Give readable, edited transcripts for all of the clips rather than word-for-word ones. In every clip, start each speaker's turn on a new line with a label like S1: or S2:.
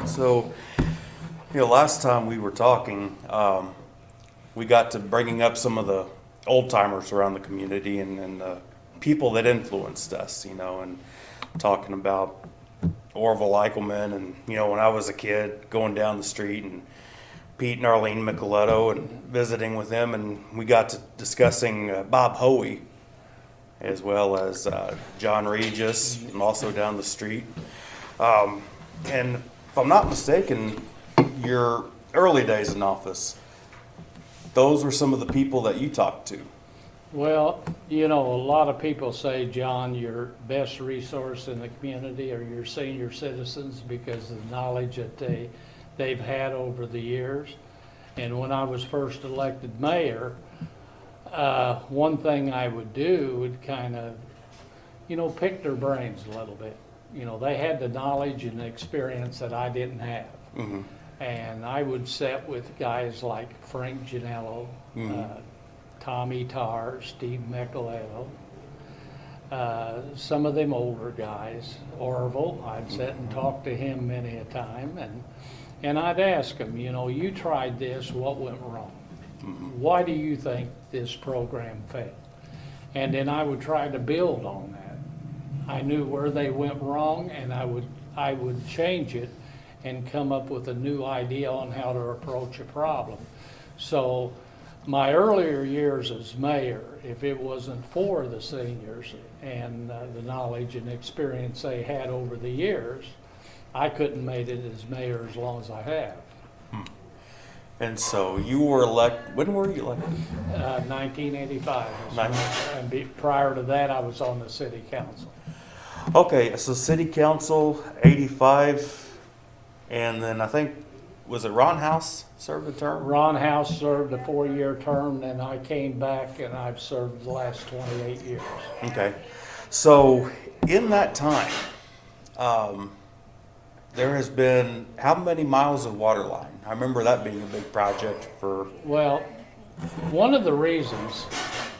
S1: So, last time we were talking, we got to bringing up some of the old timers around the community and the people that influenced us, and talking about Orville Eichelman and, when I was a kid going down the street and Pete and Arlene Micheletto and visiting with them, and we got to discussing Bob Hoey as well as John Regis and also down the street. And if I'm not mistaken, your early days in office, those were some of the people that you talked to.
S2: Well, a lot of people say, John, your best resource in the community are your senior citizens because of the knowledge that they've had over the years. And when I was first elected mayor, one thing I would do would kind of, pick their brains a little bit. They had the knowledge and the experience that I didn't have. Mm-hmm. And I would sit with guys like Frank Ginello, mm-hmm. Tommy Tarr, Steve Micheletto, some of them older guys, Orville. I'd sit and talk to him many a time, and I'd ask him, you tried this, what went wrong? Mm-hmm. Why do you think this program failed? And then I would try to build on that. I knew where they went wrong, and I would change it and come up with a new idea on how to approach a problem. So my earlier years as mayor, if it wasn't for the seniors and the knowledge and experience they had over the years, I couldn't made it as mayor as long as I have.
S1: And so you were elected, when were you elected?
S2: 1985. And prior to that, I was on the city council.
S1: Okay, so city council, 85, and then I think, was it Ron House served a term?
S2: Ron House served a 4-year term, and I came back and I've served the last 28 years.
S1: Okay, so in that time, there has been how many miles of water line? I remember that being a big project for...
S2: Well, one of the reasons,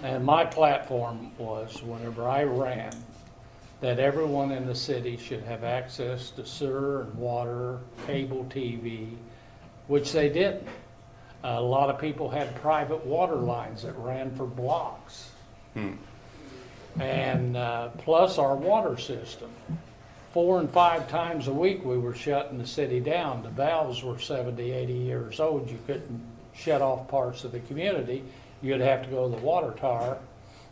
S2: and my platform was whenever I ran, that everyone in the city should have access to sewer and water, cable TV, which they didn't. A lot of people had private water lines that ran for blocks. And plus our water system. 4 and 5 times a week we were shutting the city down. The valves were 70, 80 years old. You couldn't shut off parts of the community. You'd have to go to the water tower,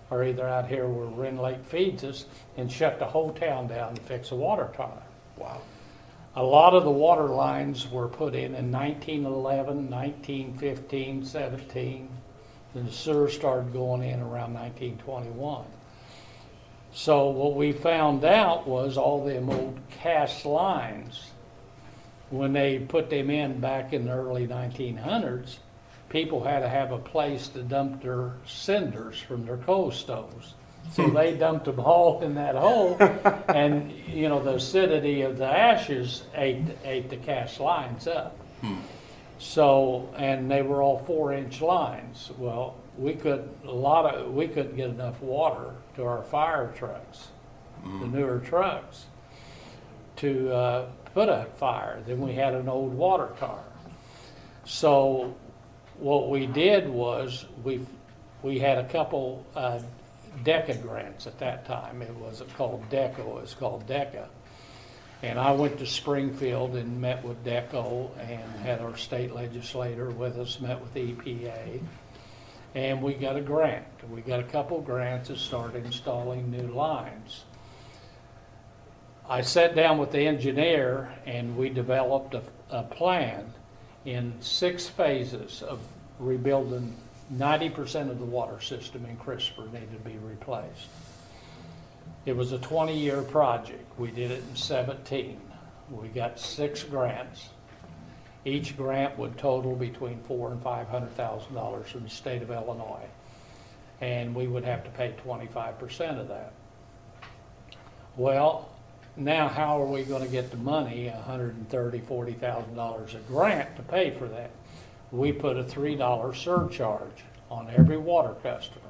S2: or either out here where Wren Lake feeds us, and shut the whole town down and fix a water tower.
S1: Wow.
S2: A lot of the water lines were put in 1911, 1915, 17. Then the sewer started going in around 1921. So what we found out was all them old cast lines, when they put them in back in the early 1900s, people had to have a place to dump their cinders from their coal stoves. So they dumped them all in that hole, and the acidity of the ashes ate the cast lines up. So, and they were all 4-inch lines. Well, we couldn't get enough water to our fire trucks, the newer trucks, to put out fire. Then we had an old water tower. So what we did was we had a couple DECA grants at that time. It wasn't called DECA, it was called DECA. And I went to Springfield and met with DECA and had our state legislator with us, met with the EPA, and we got a grant. We got a couple grants to start installing new lines. I sat down with the engineer and we developed a plan in 6 phases of rebuilding 90% of the water system in Christopher needed to be replaced. It was a 20-year project. We did it in 17. We got 6 grants. Each grant would total between $400,000 and $500,000 from the state of Illinois, and we would have to pay 25% of that. Well, now how are we going to get the money, $130,000, $40,000 a grant to pay for that? We put a $3 surcharge on every water customer.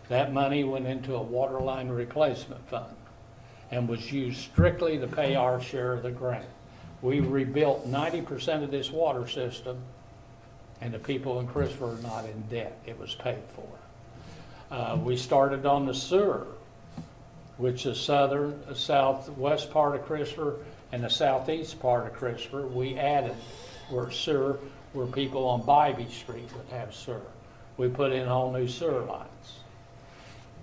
S2: That money went into a water line replacement fund and was used strictly to pay our share of the grant. We rebuilt 90% of this water system, and the people in Christopher are not in debt. It was paid for. We started on the sewer, which is southwest part of Christopher and the southeast part of Christopher. We added where sewer, where people on Bybee Street would have sewer. We put in all new sewer lines.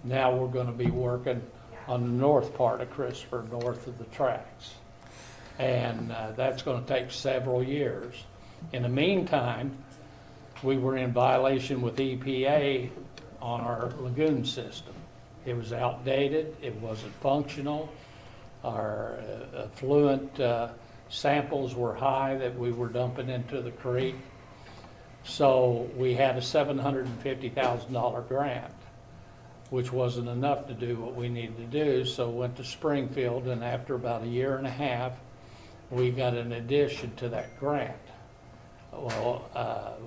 S2: Now we're going to be working on the north part of Christopher, north of the tracks. And that's going to take several years. In the meantime, we were in violation with EPA on our lagoon system. It was outdated, it wasn't functional, our effluent samples were high that we were dumping into the creek. So we had a $750,000 grant, which wasn't enough to do what we needed to do, so went to Springfield, and after about a year and a half, we got an addition to that grant. Well,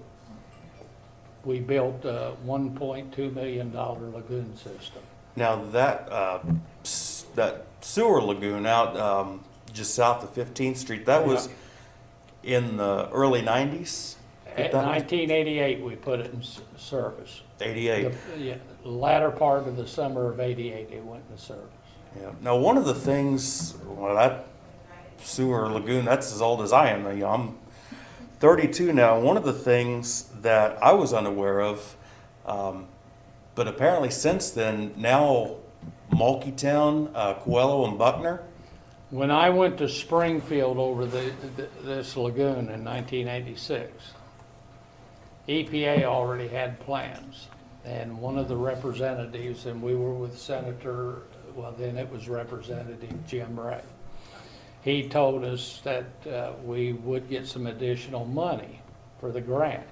S2: we built a $1.2 million lagoon system.
S1: Now that sewer lagoon out just south of 15th Street, that was in the early 90s?
S2: In 1988, we put it in service.
S1: 88.
S2: The latter part of the summer of 88, it went into service.
S1: Yeah. Now, one of the things, well, that sewer lagoon, that's as old as I am. You know, I'm 32 now. One of the things that I was unaware of, but apparently since then, now Mulkeytown, Coelho, and Buckner.
S2: When I went to Springfield over this lagoon in 1986, EPA already had plans. And one of the representatives, and we were with Senator, well then it was Representative Jim Ray. He told us that we would get some additional money for the grant.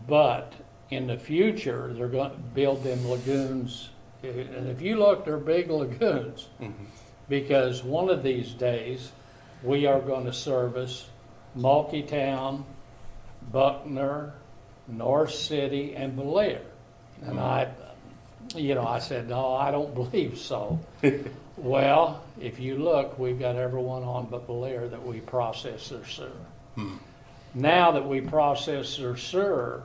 S2: But in the future, they're going to build them lagoons. And if you look, they're big lagoons. Mm-hmm. Because one of these days, we are going to service Mulkeytown, Buckner, North City, and Bellaire. And I said, no, I don't believe so. Well, if you look, we've got everyone on but Bellaire that we process their sewer. Now that we process their sewer,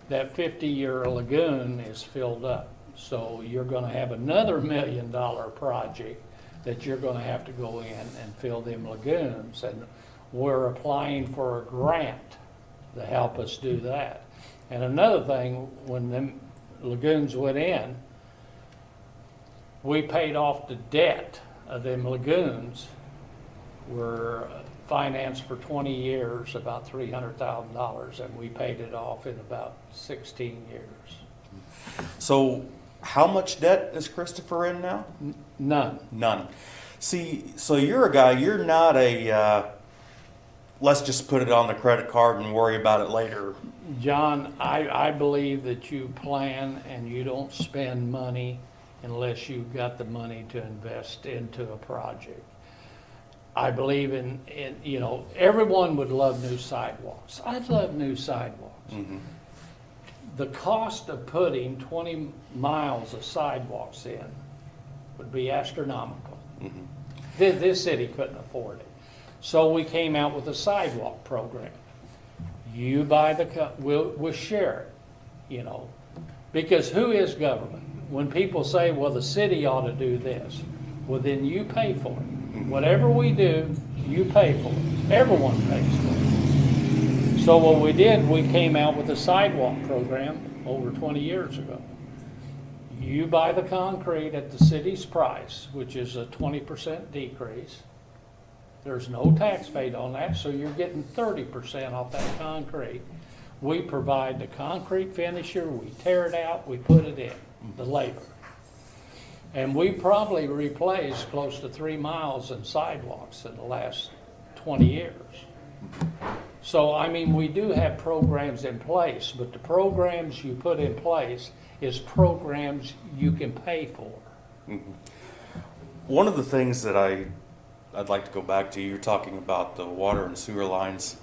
S2: that 50-year lagoon is filled up. So you're going to have another $1 million project that you're going to have to go in and fill them lagoons. And we're applying for a grant to help us do that. And another thing, when them lagoons went in, we paid off the debt of them lagoons. Were financed for 20 years, about $300,000, and we paid it off in about 16 years.
S1: So how much debt is Christopher in now?
S2: None.
S1: None. See, so you're a guy, you're not a, let's just put it on the credit card and worry about it later.
S2: John, I believe that you plan and you don't spend money unless you've got the money to invest into a project. I believe in everyone would love new sidewalks. I'd love new sidewalks. Mm-hmm. The cost of putting 20 miles of sidewalks in would be astronomical. Mm-hmm. This city couldn't afford it. So we came out with a sidewalk program. You buy we'll share it, because who is government? When people say, well, the city ought to do this, well, then you pay for it. Whatever we do, you pay for it. Everyone pays for it. So what we did, we came out with a sidewalk program over 20 years ago. You buy the concrete at the city's price, which is a 20% decrease. There's no tax paid on that, so you're getting 30% off that concrete. We provide the concrete finisher, we tear it out, we put it in, the labor. And we probably replaced close to 3 miles in sidewalks in the last 20 years. So, we do have programs in place, but the programs you put in place is programs you can pay for.
S1: Mm-hmm. One of the things that I'd like to go back to, you're talking about the water and sewer lines.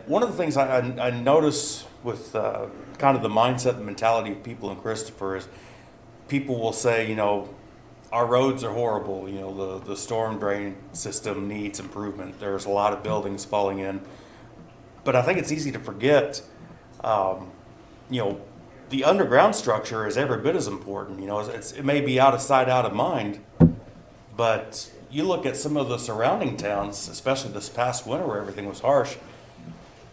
S1: One of the things I notice with kind of the mindset and mentality of people in Christopher is people will say, our roads are horrible. You know, the storm drain system needs improvement. There's a lot of buildings falling in. But I think it's easy to forget, you know, the underground structure is every bit as important. You know, it may be out of sight, out of mind, but you look at some of the surrounding towns, especially this past winter where everything was harsh,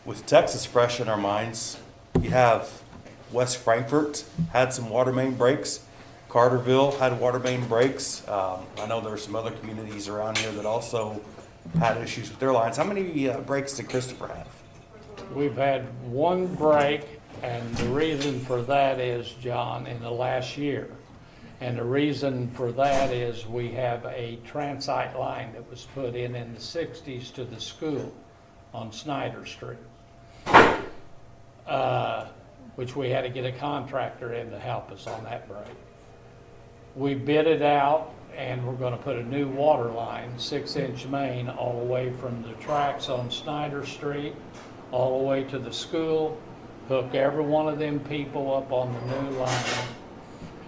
S1: with Texas fresh in our minds. You have West Frankfort had some water main breaks. Carterville had water main breaks. I know there are some other communities around here that also had issues with their lines. How many breaks did Christopher have?
S2: We've had one break, and the reason for that is, John, in the last year. And the reason for that is we have a transite line that was put in the 60s to the school on Snyder Street, which we had to get a contractor in to help us on that break. We bid it out, and we're going to put a new water line, 6-inch main, all the way from the tracks on Snyder Street, all the way to the school, hook every one of them people up on the new line,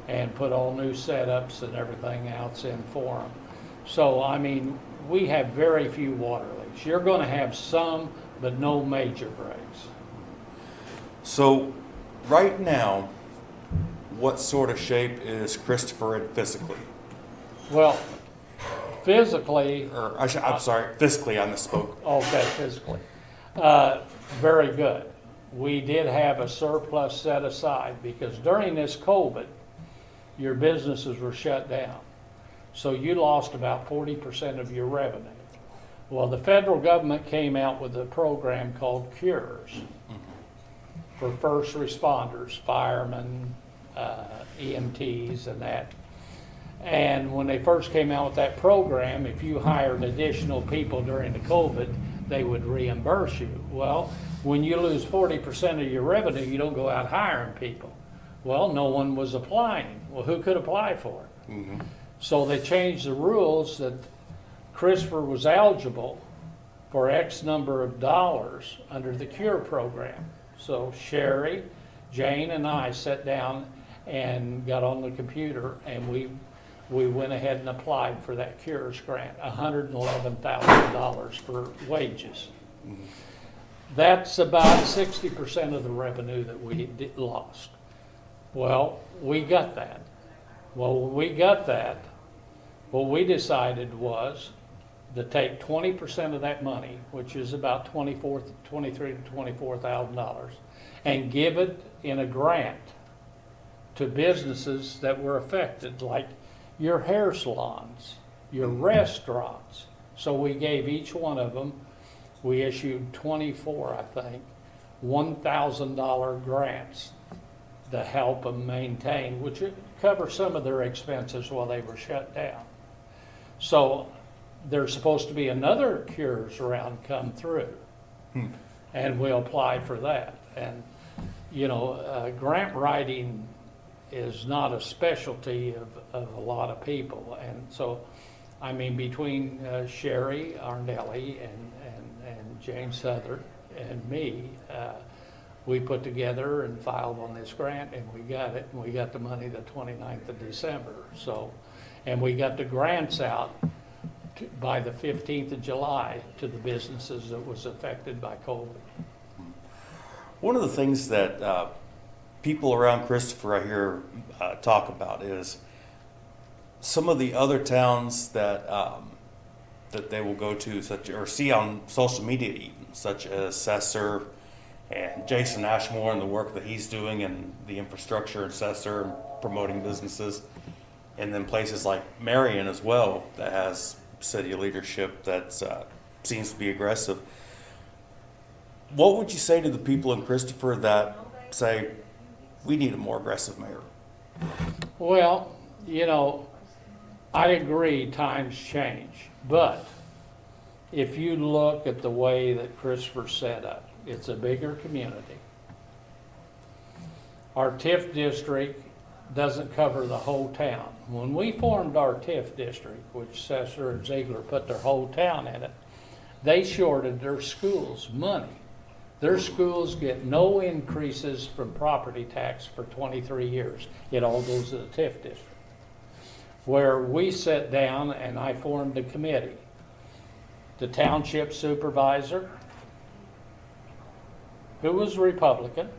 S2: and put all new setups and everything else in for them. So, I mean, we have very few water leaks. You're going to have some, but no major breaks.
S1: So, right now, what sort of shape is Christopher in physically?
S2: Well, physically...
S1: I'm sorry, physically I misspoke.
S2: Okay, physically. Very good. We did have a surplus set aside because during this COVID, your businesses were shut down. So you lost about 40% of your revenue. Well, the federal government came out with a program called Cures for first responders, firemen, EMTs, and that. And when they first came out with that program, if you hired additional people during the COVID, they would reimburse you. Well, when you lose 40% of your revenue, you don't go out hiring people. Well, no one was applying. Well, who could apply for it? Mm-hmm. So they changed the rules that Christopher was eligible for X number of dollars under the CURE program. So Sherry, Jane, and I sat down and got on the computer, and we went ahead and applied for that CURES grant, $111,000 for wages. Mm-hmm. That's about 60% of the revenue that we lost. Well, we got that. Well, when we got that, what we decided was to take 20% of that money, which is about $23,000 to $24,000, and give it in a grant to businesses that were affected, like your hair salons, your restaurants. So we gave each one of them, we issued 24, I think, $1,000 grants to help them maintain, which would cover some of their expenses while they were shut down. So there's supposed to be another CURES round come through, and we'll apply for that. And, you know, grant writing is not a specialty of a lot of people. And so, I mean, between Sherry Arnelli and James Southern and me, we put together and filed on this grant, and we got it, and we got the money the 29th of December. So, and we got the grants out by the 15th of July to the businesses that was affected by COVID.
S1: One of the things that people around Christopher I hear talk about is some of the other towns that that they will go to, such or see on social media, even such as Sesser and Jason Ashmore and the work that he's doing and the infrastructure in Sesser and promoting businesses, and then places like Marion as well that has city leadership that seems to be aggressive. What would you say to the people in Christopher that say, we need a more aggressive mayor?
S2: Well, you know, I agree times change, but if you look at the way that Christopher's set up, it's a bigger community. Our TIF district doesn't cover the whole town. When we formed our TIF district, which Sesser and Ziegler put their whole town in it, they shorted their schools money. Their schools get no increases from property tax for 23 years. It all goes to the TIF district. where we sat down and I formed a committee. The township supervisor, who was Republican,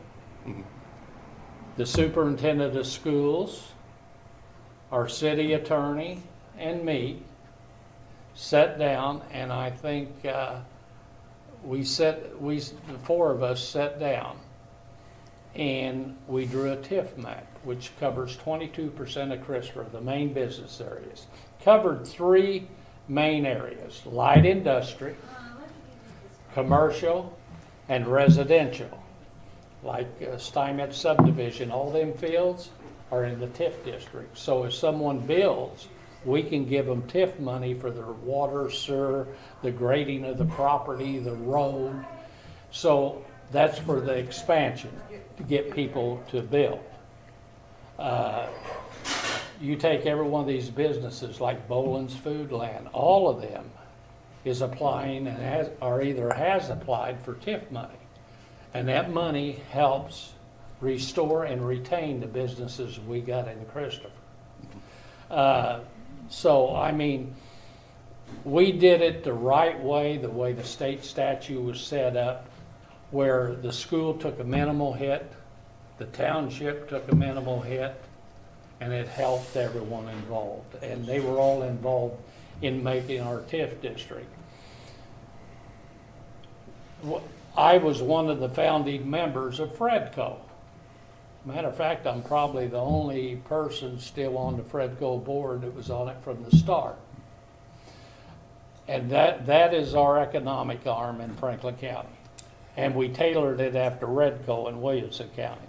S2: the superintendent of schools, our city attorney, and me sat down, and I think the four of us sat down and we drew a TIF map, which covers 22% of Christopher, the main business areas. Covered three main areas: light industry, commercial, and residential. Like Steinmetz subdivision, all them fields are in the TIF district. So if someone builds, we can give them TIF money for their water, sewer, the grading of the property, the road. So that's for the expansion, to get people to build. You take every one of these businesses like Boland's Foodland, all of them is applying and has applied for TIF money. And that money helps restore and retain the businesses we got in Christopher. So, I mean, we did it the right way, the way the state statute was set up, where the school took a minimal hit, the township took a minimal hit, and it helped everyone involved. And they were all involved in making our TIF district. I was one of the founding members of Fredco. Matter of fact, I'm probably the only person still on the Fredco board that was on it from the start. And that is our economic arm in Franklin County. And we tailored it after Redco in Williamson County.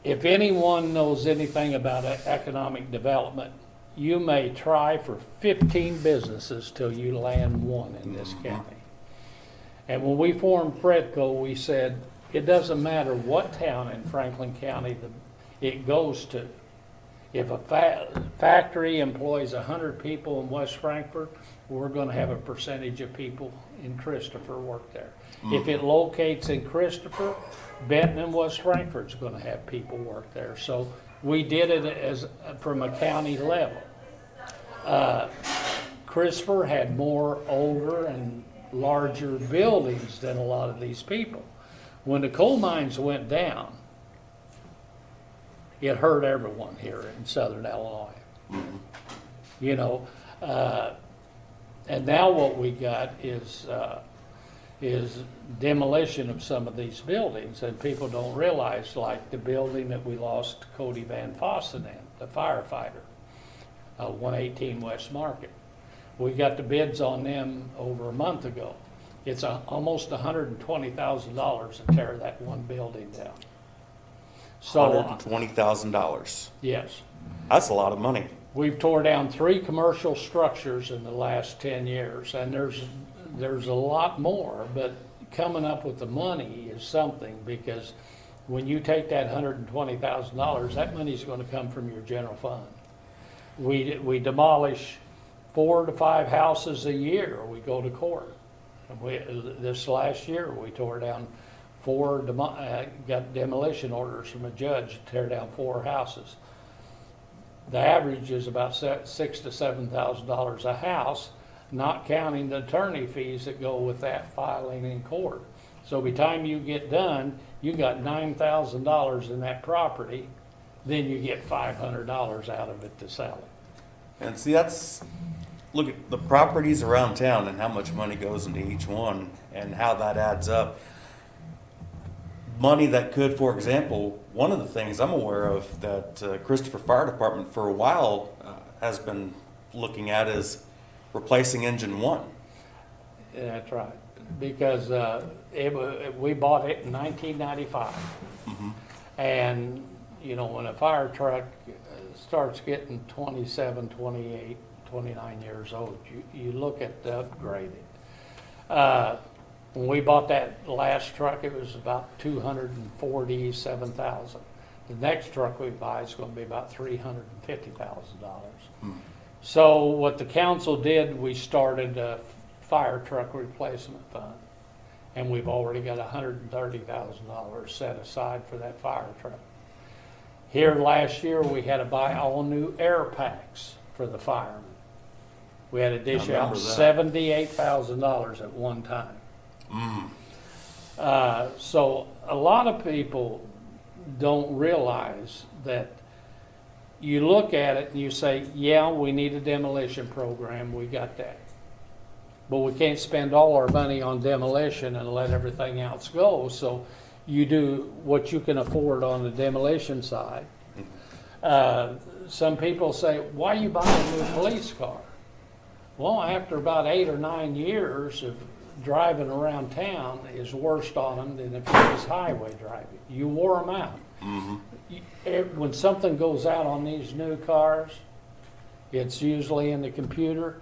S2: If anyone knows anything about economic development, you may try for 15 businesses till you land one in this county. And when we formed Fredco, we said, it doesn't matter what town in Franklin County it goes to. If a factory employs 100 people in West Frankfort, we're going to have a percentage of people in Christopher work there. If it locates in Christopher, Benton and West Frankfort's going to have people work there. So we did it as from a county level. Christopher had more older and larger buildings than a lot of these people. When the coal mines went down, it hurt everyone here in Southern Illinois. You know, and now what we got is demolition of some of these buildings, and people don't realize, like the building that we lost Cody Van Fossen in, the firefighter, 118 West Market. We got the bids on them over a month ago. It's almost $120,000 to tear that one building down. So
S1: $120,000.
S2: Yes.
S1: That's a lot of money.
S2: We've tore down 3 commercial structures in the last 10 years, and there's a lot more, but coming up with the money is something, because when you take that $120,000, that money is going to come from your general fund. We demolish 4 to 5 houses a year. We go to court. This last year, we tore down 4, got demolition orders from a judge to tear down 4 houses. The average is about $6,000 to $7,000 a house, not counting the attorney fees that go with that filing in court. So by the time you get done, you got $9,000 in that property, then you get $500 out of it to sell it.
S1: And see, look at the properties around town and how much money goes into each one and how that adds up. Money that could, for example, one of the things I'm aware of that Christopher Fire Department for a while has been looking at is replacing engine 1.
S2: That's right, because we bought it in 1995. And, you know, when a fire truck starts getting 27, 28, 29 years old, you look at the upgrading. When we bought that last truck, it was about $247,000. The next truck we buy is going to be about $350,000. So what the council did, we started a fire truck replacement fund, and we've already got $130,000 set aside for that fire truck. Here last year, we had to buy all new air packs for the firemen. We had to dish
S1: remember
S2: out
S1: that.
S2: $78,000 at one time. So a lot of people don't realize that you look at it and you say, yeah, we need a demolition program, we got that. But we can't spend all our money on demolition and let everything else go. So you do what you can afford on the demolition side. Some people say, why are you buying a new police car? Well, after about 8 or 9 years of driving around town is worse on them than if it was highway driving. You wore them out. When something goes out on these new cars, it's usually in the computer.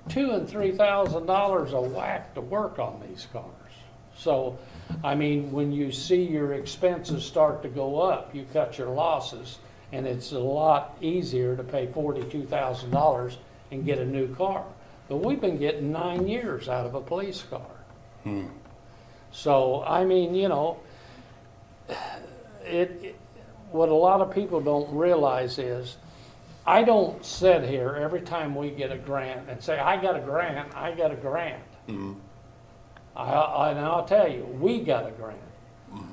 S2: $2,000 and $3,000 a whack to work on these cars. So, I mean, when you see your expenses start to go up, you cut your losses, and it's a lot easier to pay $42,000 and get a new car. But we've been getting 9 years out of a police car. So, I mean, you know, what a lot of people don't realize is, I don't sit here every time we get a grant and say, I got a grant, I got a grant. And I'll tell you, we got a grant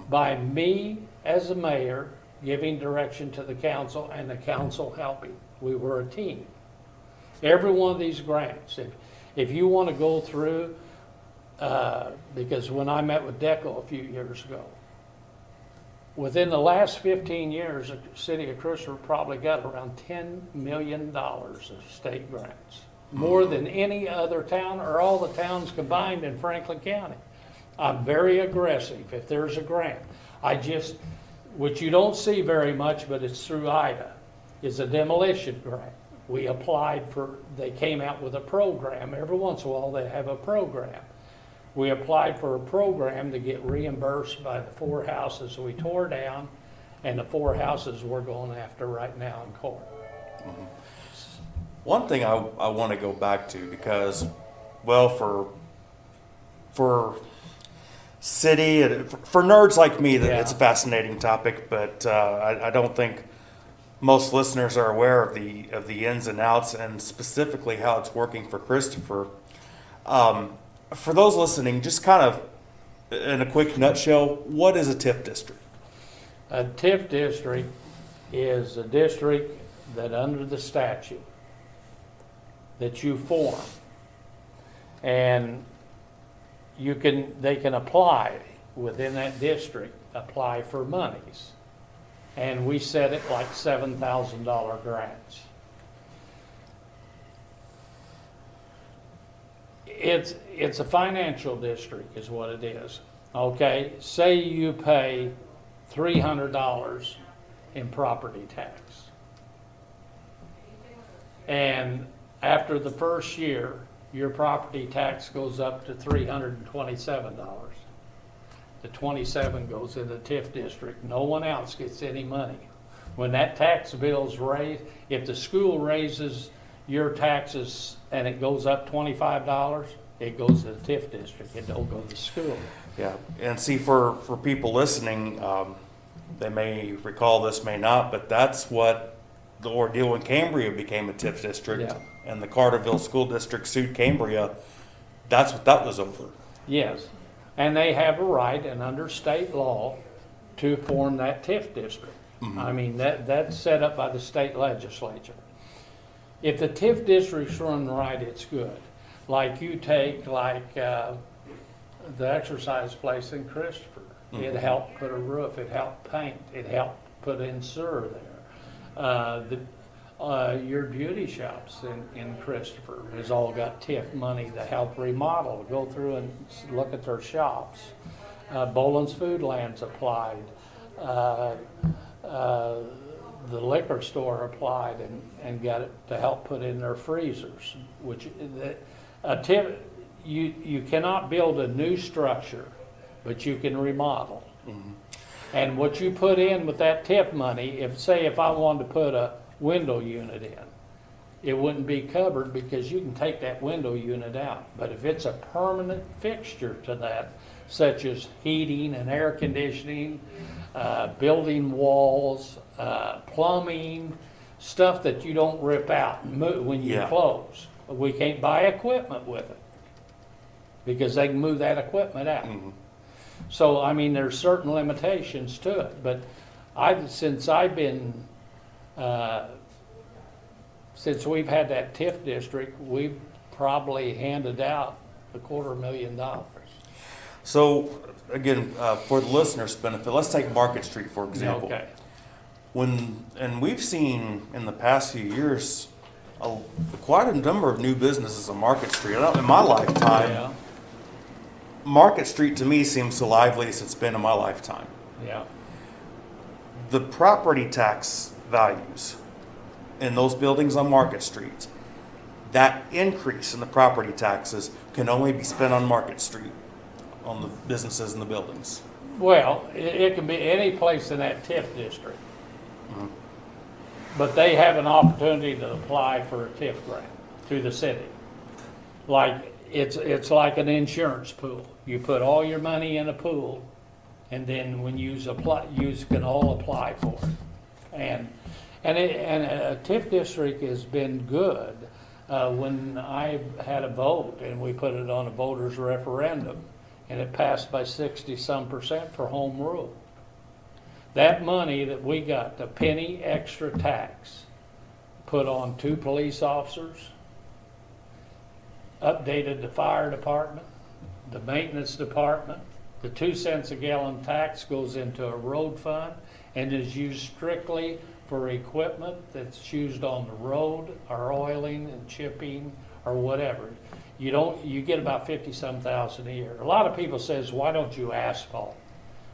S2: by me as a mayor giving direction to the council and the council helping. We were a team. Every one of these grants, if you want to go through, because when I met with DECO a few years ago, within the last 15 years, the city of Christopher probably got around $10 million of state grants, more than any other town or all the towns combined in Franklin County. I'm very aggressive if there's a grant. Which you don't see very much, but it's through IDA, is a demolition grant. We applied for, they came out with a program. Every once in a while they have a program. We applied for a program to get reimbursed by the 4 houses we tore down and the 4 houses we're going after right now in court.
S1: One thing I want to go back to, because, well, for city, for nerds like me, that it's a fascinating topic, but I don't think most listeners are aware of the ins and outs, and specifically how it's working for Christopher. For those listening, just kind of in a quick nutshell, what is a TIF district?
S2: A TIF district is a district that under the statute that you form, and they can apply within that district, apply for monies. And we set it like $7,000 grants. It's a financial district is what it is. Okay, say you pay $300 in property tax. And after the first year, your property tax goes up to $327. The 27 goes in the TIF district. No one else gets any money. When that tax bill's raised, if the school raises your taxes and it goes up $25, it goes to the TIF district. It don't go to the school.
S1: Yeah, and see, for people listening, they may recall this, may not, but that's what the ordeal when Cambria became a TIF district, and the Carterville School District sued Cambria. That's what that was over.
S2: Yes, and they have a right, and under state law, to form that TIF district. I mean, that's set up by the state legislature. If the TIF district's run right, it's good. Like you take, the exercise place in Christopher. It helped put a roof, it helped paint, it helped put in sewer there. Your beauty shops in Christopher has all got TIF money to help remodel, go through and look at their shops. Boland's Foodland's applied. The liquor store applied and got it to help put in their freezers, which a TIF, you cannot build a new structure, but you can remodel. And what you put in with that TIF money, if I wanted to put a window unit in, it wouldn't be covered because you can take that window unit out. But if it's a permanent fixture to that, such as heating and air conditioning, building walls, plumbing, stuff that you don't rip out and move when you
S1: Yeah.
S2: close. We can't buy equipment with it because they can move that equipment out.
S1: Mhm.
S2: So, I mean, there's certain limitations to it, but since we've had that TIF district, we've probably handed out $250,000.
S1: So, again, for the listeners' benefit, let's take Market Street, for example.
S2: Okay.
S1: And we've seen in the past few years, quite a number of new businesses on Market Street. In my lifetime,
S2: Yeah,
S1: Market Street to me seems the liveliest it's been in my lifetime.
S2: yeah.
S1: The property tax values in those buildings on Market Street, that increase in the property taxes can only be spent on Market Street, on the businesses and the buildings.
S2: Well, it can be any place in that TIF district.
S1: Mhm.
S2: But they have an opportunity to apply for a TIF grant through the city. Like, it's like an insurance pool. You put all your money in a pool, and then when you can all apply for it. And a TIF district has been good. When I had a vote, and we put it on a voters referendum, and it passed by 60-some% for home rule. That money that we got, the penny extra tax, put on 2 police officers, updated the fire department, the maintenance department. The 2 cents a gallon tax goes into a road fund and is used strictly for equipment that's used on the road, or oiling and chipping or whatever. You get about 50-some thousand a year. A lot of people says, why don't you asphalt?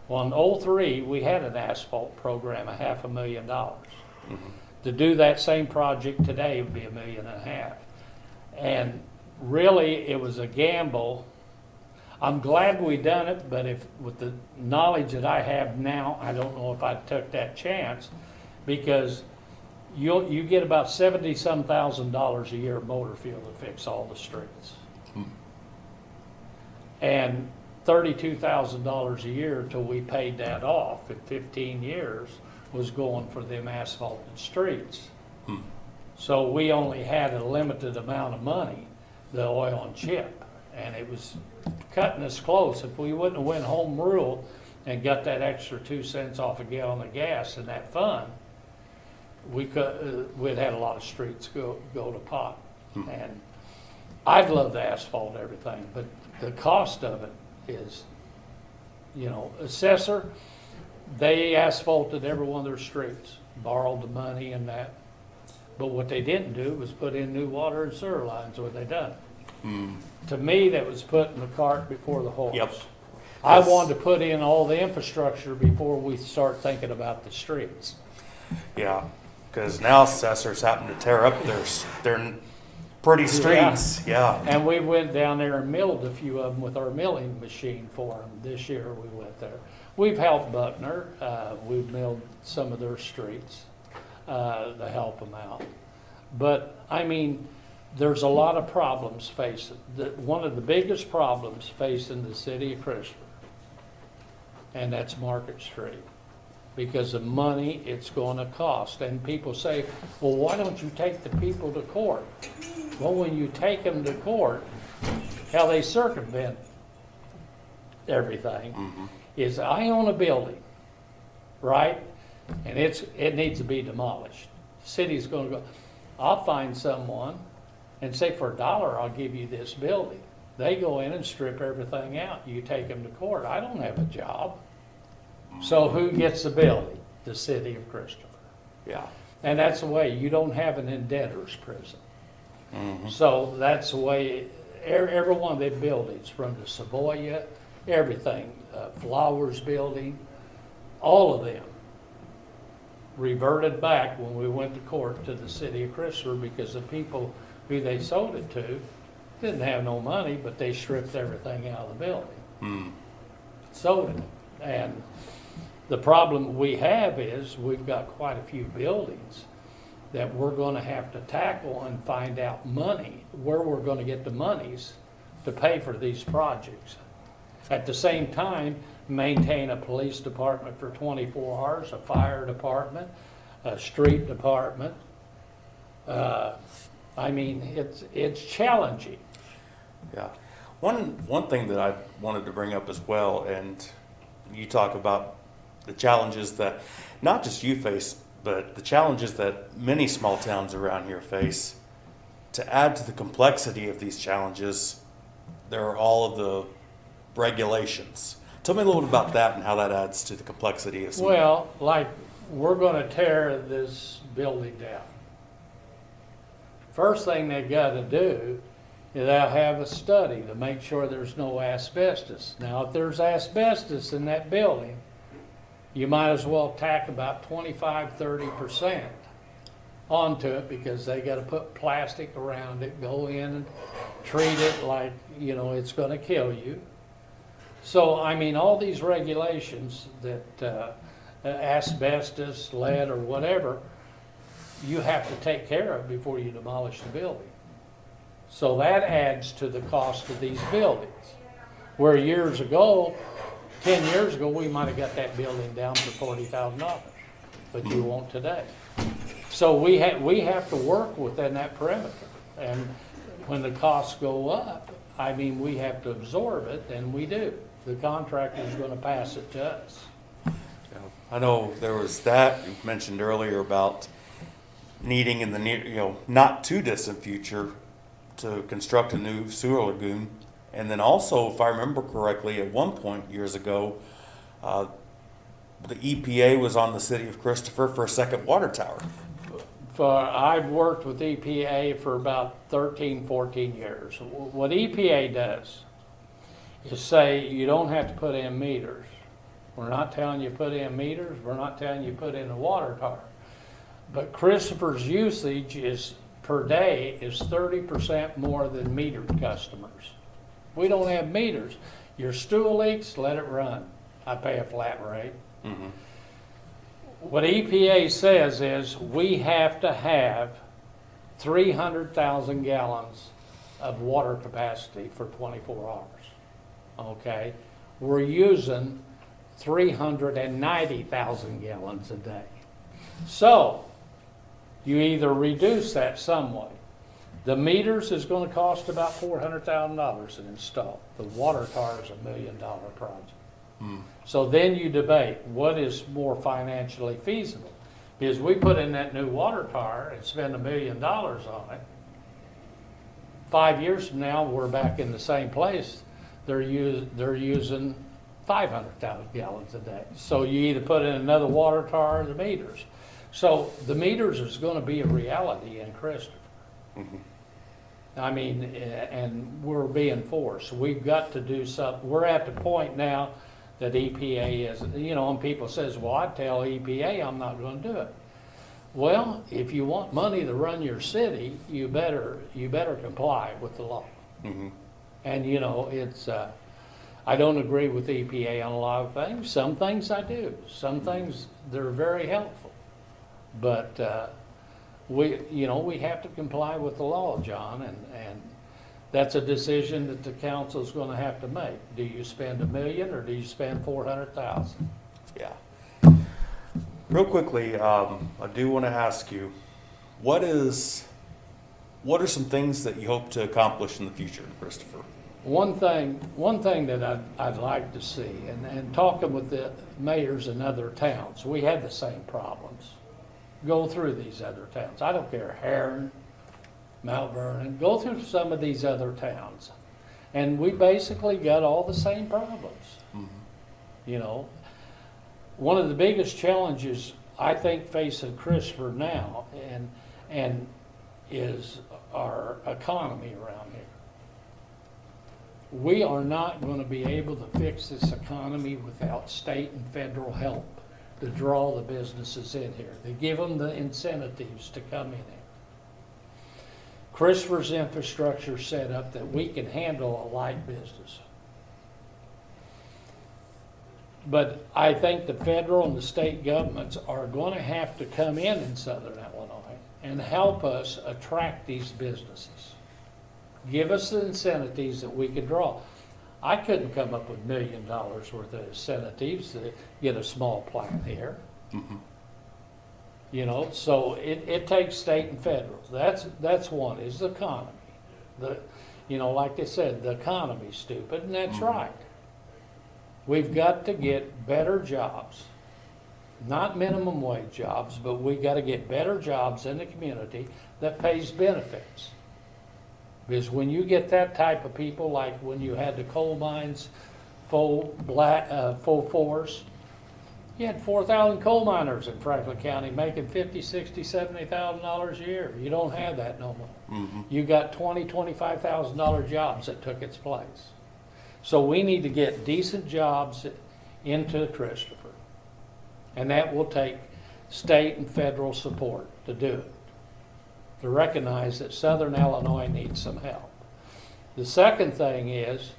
S2: Well, in '03, we had an asphalt program, $500,000.
S1: Mm-hmm.
S2: To do that same project today would be $1.5 million. And really, it was a gamble. I'm glad we done it, but with the knowledge that I have now, I don't know if I took that chance, because you get about $70-some thousand a year of motor fuel to fix all the streets. And $32,000 a year till we paid that off in 15 years was going for them asphalted streets. So we only had a limited amount of money, the oil and chip, and it was cutting us close. If we wouldn't have went home rule and got that extra 2 cents off a gallon of gas in that fund, we'd had a lot of streets go to pot. And I'd love to asphalt everything, but the cost of it is, assessor, they asphalted every one of their streets, borrowed the money and that. But what they didn't do was put in new water and sewer lines, what they done. To me, that was putting the cart before the horse.
S1: Yep.
S2: I wanted to put in all the infrastructure before we start thinking about the streets.
S1: Yeah, because now assessors happen to tear up their pretty streets. Yeah.
S2: And we went down there and milled a few of them with our milling machine for them. This year we went there. We've helped Buckner. We've milled some of their streets to help them out. But, I mean, there's a lot of problems facing. One of the biggest problems facing the city of Christopher, and that's Market Street, because of money it's going to cost. And people say, well, why don't you take the people to court? Well, when you take them to court, how they circumvent everything is, I own a building, right? And it needs to be demolished. The city's going to go, I'll find someone and say, for $1, I'll give you this building. They go in and strip everything out. You take them to court. I don't have a job. So who gets the building? The city of Christopher.
S1: Yeah.
S2: And that's the way. You don't have an indebtors prison. So that's the way. Every one of their buildings, from the Savoya, everything, Flowers building, all of them reverted back when we went to court to the city of Christopher, because the people who they sold it to didn't have no money, but they stripped everything out of the building. Sold it. And the problem we have is we've got quite a few buildings that we're gonna have to tackle and find out money, where we're gonna get the monies to pay for these projects. At the same time, maintain a police department for 24 hours, a fire department, a street department. I mean, it's challenging.
S1: Yeah. One thing that I wanted to bring up as well, and you talk about the challenges that not just you face, but the challenges that many small towns around here face. To add to the complexity of these challenges, there are all of the regulations. Tell me a little bit about that and how that adds to the complexity of some.
S2: Well, like, we're gonna tear this building down. First thing they gotta do is they'll have a study to make sure there's no asbestos. Now, if there's asbestos in that building, you might as well tack about 25–30% onto it, because they gotta put plastic around it, go in and treat it like, you know, it's gonna kill you. So, I mean, all these regulations that asbestos, lead, or whatever, you have to take care of before you demolish the building. So that adds to the cost of these buildings. Where years ago, 10 years ago, we might have got that building down for $40,000, but you won't today. So we have to work within that perimeter. And when the costs go up, I mean, we have to absorb it, and we do. The contractor is going to pass it to us.
S1: I know there was that you mentioned earlier about needing in the near, not too distant future to construct a new sewer lagoon. And then also, if I remember correctly, at one point years ago, the EPA was on the city of Christopher for a second water tower.
S2: I've worked with EPA for about 13, 14 years. What EPA does is say you don't have to put in meters. We're not telling you put in meters. We're not telling you put in a water tower. But Christopher's usage is per day is 30% more than metered customers. We don't have meters. Your stool leaks, let it run. I pay a flat rate. Mm-hmm. What EPA says is we have to have 300,000 gallons of water capacity for 24 hours. Okay? We're using 390,000 gallons a day. So, you either reduce that some way. The meters is going to cost about $400,000 to install. The water tower is $1 million project. So then you debate what is more financially feasible. Because we put in that new water tower and spend $1 million on it. 5 years from now, we're back in the same place. They're using 500,000 gallons a day. So you either put in another water tower or the meters. So the meters is going to be a reality in Christopher. Mm-hmm. I mean, and we're being forced. We've got to do something. We're at the point now that EPA is, and people says, well, I tell EPA I'm not going to do it. Well, if you want money to run your city, you better comply with the law. Mm-hmm. And it's I don't agree with EPA on a lot of things. Some things I do. Some things they're very helpful. But we have to comply with the law, John, and that's a decision that the council is going to have to make. Do you spend $1 million or do you spend $400,000?
S1: Yeah. Real quickly, I do want to ask you, what are some things that you hope to accomplish in the future, Christopher?
S2: One thing that I'd like to see, and talking with the mayors in other towns, we had the same problems. Go through these other towns. I don't care, Heron, Mount Vernon, go through some of these other towns. And we basically got all the same problems. Mm-hmm. One of the biggest challenges I think facing Christopher now and is our economy around here. We are not going to be able to fix this economy without state and federal help to draw the businesses in here, to give them the incentives to come in here. Christopher's infrastructure set up that we can handle a light business. But I think the federal and the state governments are going to have to come in Southern Illinois and help us attract these businesses. Give us the incentives that we could draw. I couldn't come up with $1 million worth of incentives to get a small plant here. You know, so it takes state and federal. That's one, is the economy. You know, like they said, the economy's stupid, and that's right. We've got to get better jobs, not minimum wage jobs, but we got to get better jobs in the community that pays benefits. Because when you get that type of people, like when you had the coal mines full force, you had 4,000 coal miners in Franklin County making $50,000, $60,000, $70,000 a year. You don't have that no more. You got $20,000, $25,000 jobs that took its place. So we need to get decent jobs into Christopher. And that will take state and federal support to do it, to recognize that Southern Illinois needs some help. The second thing is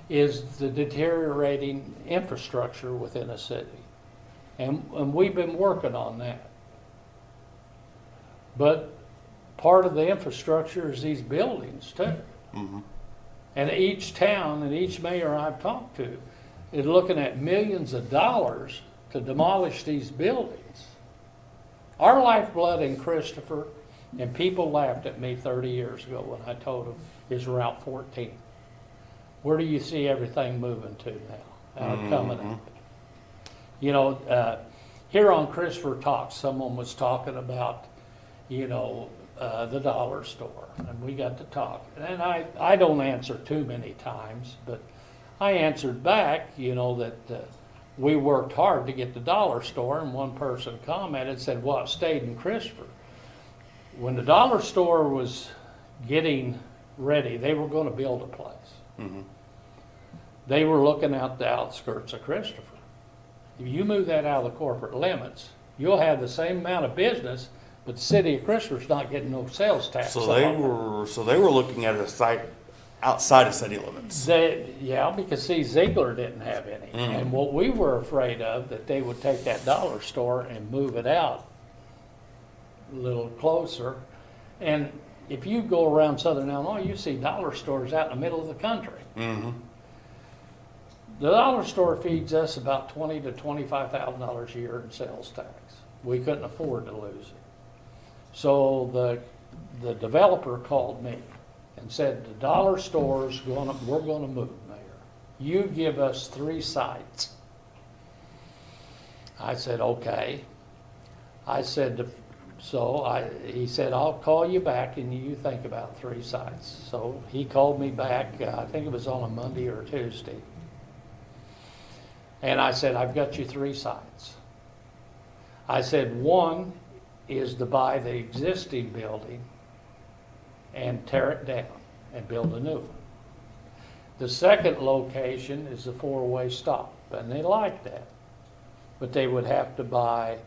S2: the deteriorating infrastructure within a city. And we've been working on that. But part of the infrastructure is these buildings too. And each town and each mayor I've talked to is looking at millions of dollars to demolish these buildings. Our lifeblood in Christopher, and people laughed at me 30 years ago when I told them, is Route 14. Where do you see everything moving to now? Coming up. You know, here on Christopher Talks, someone was talking about, you know, the dollar store, and we got to talk. And I don't answer too many times, but I answered back, you know, that we worked hard to get the dollar store, and one person commented and said, well, it stayed in Christopher. When the dollar store was getting ready, they were going to build a place. They were looking at the outskirts of Christopher. If you move that out of the corporate limits, you'll have the same amount of business, but the city of Christopher's not getting no sales tax.
S1: So they were looking at a site outside of city limits.
S2: Yeah, because see, Ziegler didn't have any. And what we were afraid of, that they would take that dollar store and move it out a little closer. And if you go around Southern Illinois, you see dollar stores out in the middle of the country. The dollar store feeds us about $20,000 to $25,000 a year in sales tax. We couldn't afford to lose it. So the developer called me and said, the dollar store's we're gonna move, Mayor. You give us 3 sites. I said, okay. I said, he said, I'll call you back and you think about 3 sites. So he called me back, I think it was on a Monday or Tuesday. And I said, I've got you 3 sites. I said, one is to buy the existing building and tear it down and build a new one. The second location is the 4-way stop, and they like that. But they would have to buy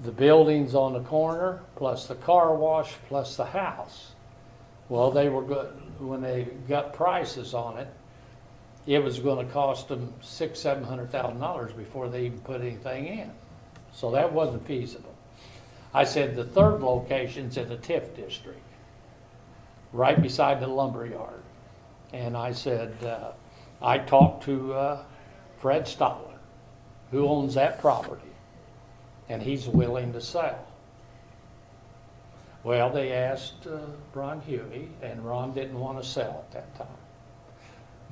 S2: the buildings on the corner, plus the car wash, plus the house. Well, they were good. When they got prices on it, it was going to cost them $600,000-$700,000 before they even put anything in. So that wasn't feasible. I said the third location's in the TIF district, right beside the lumber yard. And I said, I talked to Fred Stotler, who owns that property, and he's willing to sell. Well, they asked Ron Huey, and Ron didn't want to sell at that time.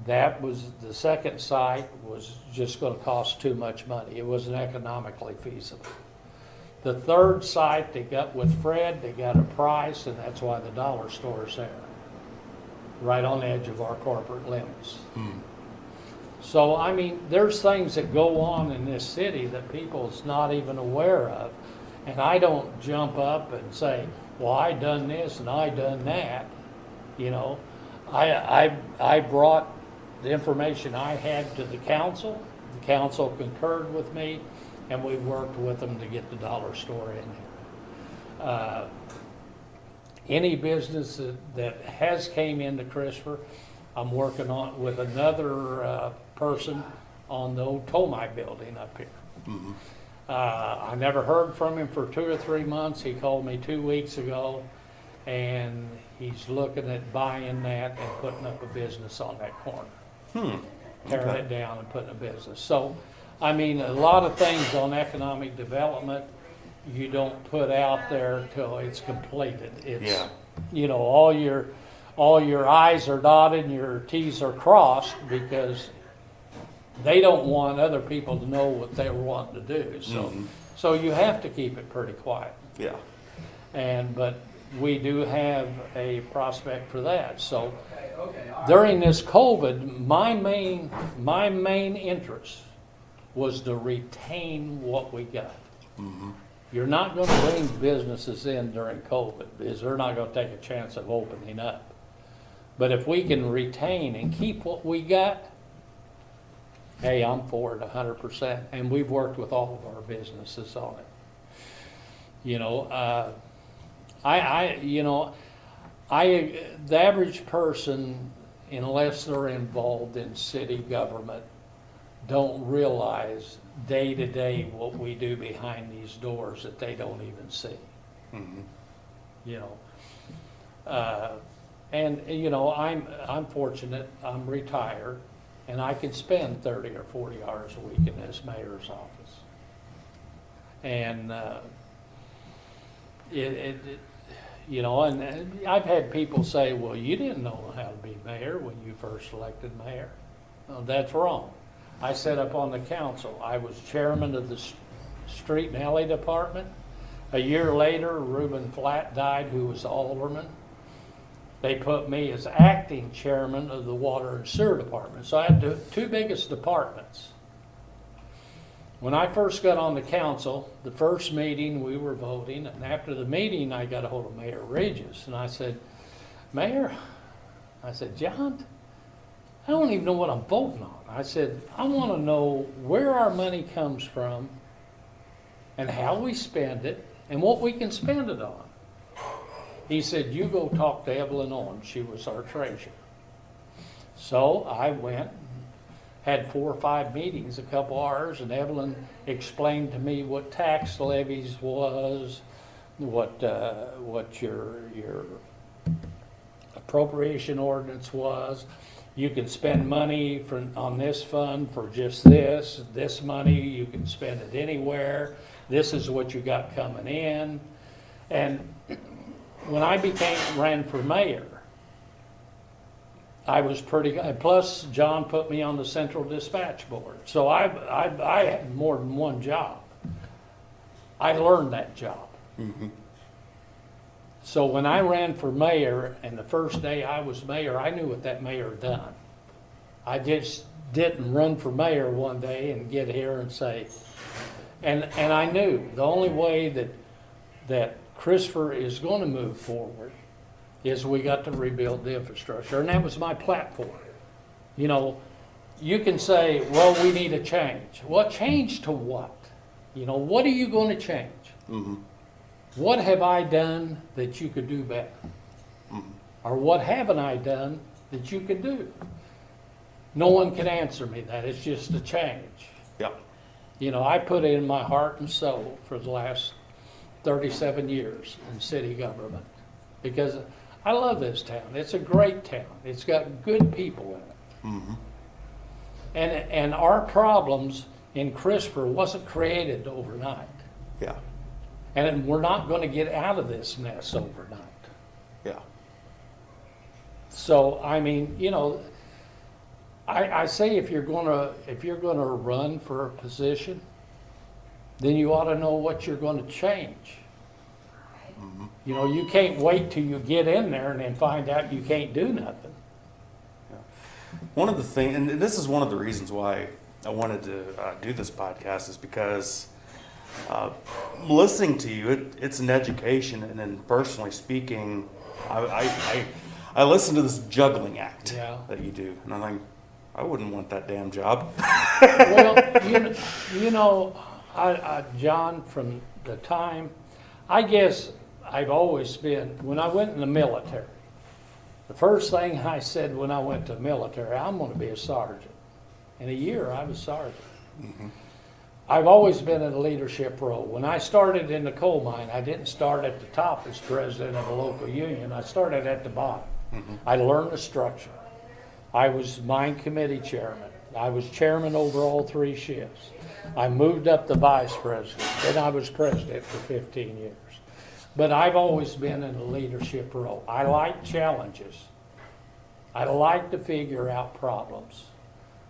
S2: That was, the second site was just going to cost too much money. It wasn't economically feasible. The third site, they got with Fred, they got a price, and that's why the dollar store's there, right on the edge of our corporate limits. So, I mean, there's things that go on in this city that people's not even aware of. And I don't jump up and say, well, I done this and I done that. You know, I brought the information I had to the council. The council concurred with me, and we worked with them to get the dollar store in there. Any business that has came into Christopher, I'm working on with another person on the old Tomai building up here. I never heard from him for 2 or 3 months. He called me 2 weeks ago, and he's looking at buying that and putting up a business on that corner. Tearing
S1: Okay.
S2: it down and putting a business. So, I mean, a lot of things on economic development, you don't put out there till it's completed. It's,
S1: Yeah.
S2: you know, all your I's are dotted and your T's are crossed, because they don't want other people to know what they're wanting to do. So, so you have to keep it pretty quiet.
S1: Yeah.
S2: But we do have a prospect for that. So during this COVID, my main interest was to retain what we got. You're not going to bring businesses in during COVID, because they're not going to take a chance of opening up. But if we can retain and keep what we got, hey, I'm for it 100%. And we've worked with all of our businesses on it. You know, the average person, unless they're involved in city government, don't realize day to day what we do behind these doors that they don't even see. You know, and you know, I'm fortunate. I'm retired, and I can spend 30 or 40 hours a week in this mayor's office. And you know, and I've had people say, "Well, you didn't know how to be mayor when you first elected mayor." No, that's wrong. I sat up on the council. I was chairman of the street and alley department. A year later, Reuben Flatt died, who was alderman. They put me as acting chairman of the water and sewer department. So I had the two biggest departments. When I first got on the council, the first meeting we were voting, and after the meeting I got a hold of Mayor Regis, and I said, "Mayor," I said, "John, I don't even know what I'm voting on." I said, "I want to know where our money comes from and how we spend it and what we can spend it on." He said, "You go talk to Evelyn Owens." She was our treasurer. So I went, had 4 or 5 meetings, a couple hours, and Evelyn explained to me what tax levies was, what your appropriation ordinance was. You can spend money on this fund for just this money, you can spend it anywhere. This is what you got coming in. And when I ran for mayor, I was pretty, plus John put me on the Central Dispatch Board. So I had more than one job. I learned that job. So when I ran for mayor, and the first day I was mayor, I knew what that mayor done. I just didn't run for mayor one day and get here and say, and I knew the only way that Christopher is going to move forward is we got to rebuild the infrastructure, and that was my platform. You know, you can say, well, we need a change. Well, change to what? You know, what are you going to change? What have I done that you could do better? Or what haven't I done that you could do? No one can answer me that. It's just a change.
S1: Yeah.
S2: You know, I put it in my heart and soul for the last 37 years in city government, because I love this town. It's a great town. It's got good people in it. And our problems in Christopher wasn't created overnight.
S1: Yeah.
S2: And we're not going to get out of this mess overnight.
S1: Yeah.
S2: So, I mean, you know, I say if you're gonna run for a position, then you ought to know what you're going to change. You know, you can't wait till you get in there and then find out you can't do nothing.
S1: One of the things, and this is one of the reasons why I wanted to do this podcast, is because listening to you, it's an education, and then personally speaking, I listen to this juggling act that you do, and I'm like, I wouldn't want that damn job.
S2: Well, you know, John, from the time, I guess I've always been, when I went in the military, the first thing I said when I went to the military, I'm going to be a sergeant. In a year, I was sergeant. I've always been in a leadership role. When I started in the coal mine, I didn't start at the top as president of a local union. I started at the bottom. I learned the structure. I was mine committee chairman. I was chairman over all 3 shifts. I moved up to vice president. Then I was president for 15 years. But I've always been in a leadership role. I like challenges. I like to figure out problems.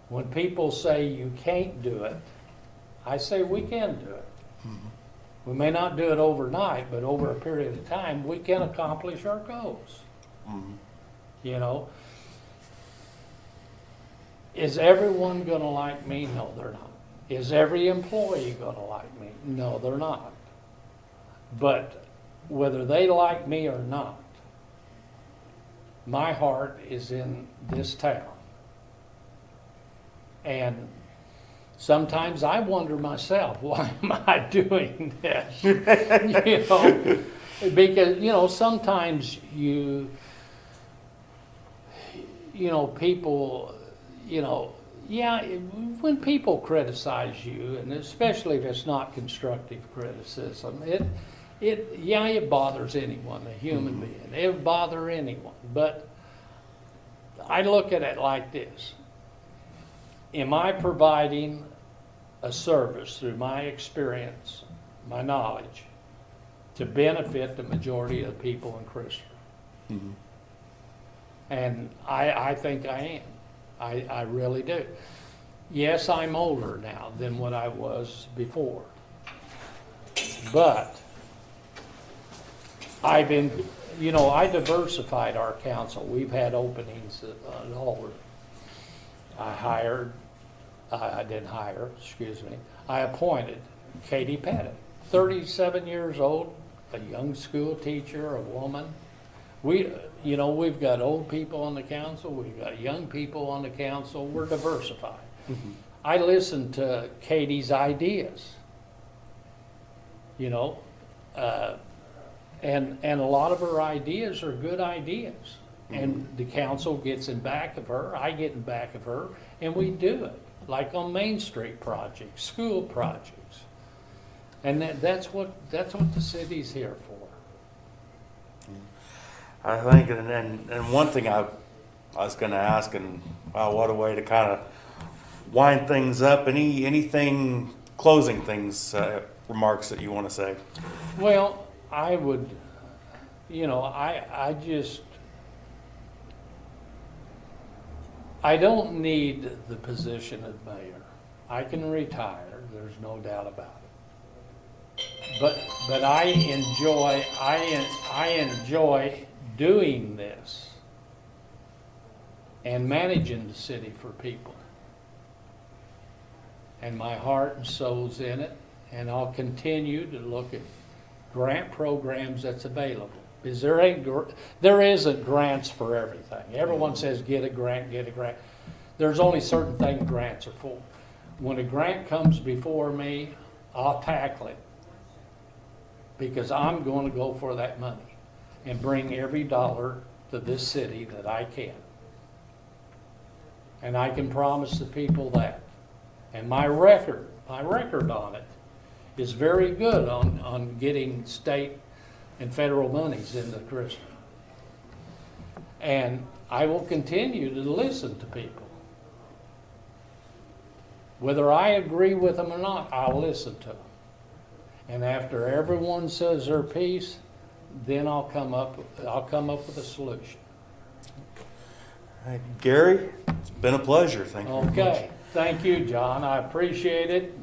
S2: When people say you can't do it, I say we can do it. We may not do it overnight, but over a period of time, we can accomplish our goals. You know, is everyone going to like me? No, they're not. Is every employee going to like me? No, they're not. But whether they like me or not, my heart is in this town. And sometimes I wonder myself, why am I doing this? You know, because, you know, sometimes people, when people criticize you, and especially if it's not constructive criticism, it bothers anyone, a human being. It would bother anyone. But I look at it like this. Am I providing a service through my experience, my knowledge, to benefit the majority of the people in Christopher? And I think I am. I really do. Yes, I'm older now than what I was before. But I diversified our council. We've had openings at all. I appointed Katie Pettit, 37 years old, a young school teacher, a woman. We've got old people on the council, we've got young people on the council, we're diversified. I listened to Katie's ideas, and a lot of her ideas are good ideas. And the council gets in back of her, I get in back of her, and we do it. Like on Main Street projects, school projects. And that's what the city's here for.
S1: I think, and one thing I was going to ask, and wow, what a way to kind of wind things up. Anything, closing things, remarks that you want to say?
S2: Well, I would, I don't need the position of mayor. I can retire, there's no doubt about it. But I enjoy doing this and managing the city for people. And my heart and soul's in it, and I'll continue to look at grant programs that's available. Because there isn't grants for everything. Everyone says get a grant, get a grant. There's only certain things grants are for. When a grant comes before me, I'll tackle it. Because I'm going to go for that money and bring every dollar to this city that I can. And I can promise the people that. And my record on it is very good on getting state and federal monies into Christopher. And I will continue to listen to people. Whether I agree with them or not, I'll listen to them. And after everyone says their piece, then I'll come up with a solution.
S1: All right, Gary, it's been a pleasure. Thank you very much.
S2: Okay. Thank you, John. I appreciate it.